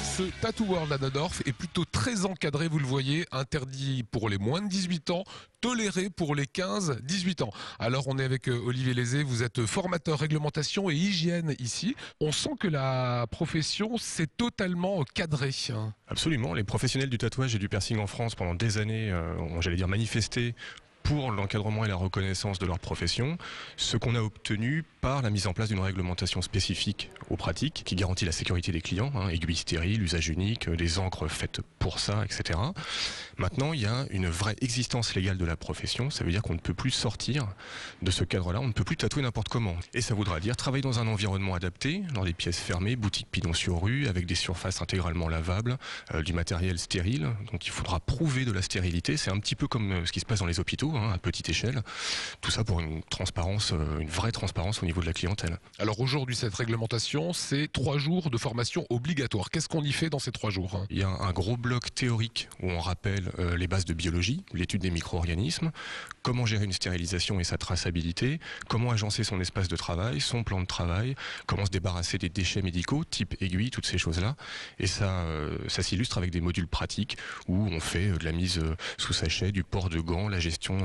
Ce Tattoo World à Naundorf est plutôt très encadré, vous le voyez, interdit pour les moins de 18 ans, toléré pour les 15-18 ans. Alors on est avec Olivier Lézé, vous êtes formateur réglementation et hygiène ici. On sent que la profession s'est totalement cadrée. Absolument, les professionnels du tatouage et du piercing en France pendant des années ont, j'allais dire, manifesté pour l'encadrement et la reconnaissance de leur profession, ce qu'on a obtenu par la mise en place d'une réglementation spécifique aux pratiques qui garantit la sécurité des clients, aiguilles stériles, usage unique, des encres faites pour ça, etc. Maintenant, il y a une vraie existence légale de la profession, ça veut dire qu'on ne peut plus sortir de ce cadre-là, on ne peut plus tatouer n'importe comment. Et ça voudra dire travailler dans un environnement adapté, dans des pièces fermées, boutique pignon sur rue, avec des surfaces intégralement lavables, du matériel stérile, donc il faudra prouver de la stérilité, c'est un petit peu comme ce qui se passe dans les hôpitaux, à petite échelle. Tout ça pour une transparence, une vraie transparence au niveau de la clientèle. Alors aujourd'hui, cette réglementation, c'est 3 jours de formation obligatoire. Qu'est-ce qu'on y fait dans ces 3 jours? Il y a un gros bloc théorique où on rappelle les bases de biologie, l'étude des micro-organismes, comment gérer une stérilisation et sa traçabilité, comment agencer son espace de travail, son plan de travail, comment se débarrasser des déchets médicaux, type aiguille, toutes ces choses-là. Et ça s'illustre avec des modules pratiques où on fait de la mise sous sachet, du port de gants, la gestion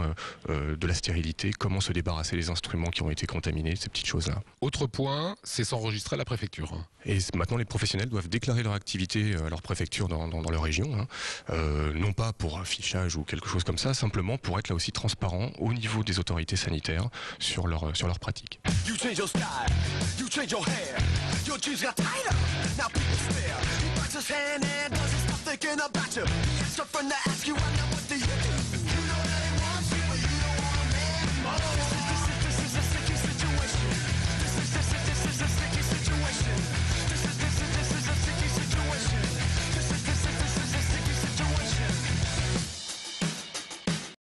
de la stérilité, comment se débarrasser des instruments qui ont été contaminés, ces petites choses-là. Autre point, c'est s'enregistrer à la préfecture. Et maintenant, les professionnels doivent déclarer leur activité à leur préfecture dans leur région, non pas pour affichage ou quelque chose comme ça, simplement pour être là aussi transparent au niveau des autorités sanitaires sur leurs pratiques. You change your style, you change your hair, your jeans got tighter, now people stare. He bites his hand and doesn't stop thinking about you. He asks your friend to ask you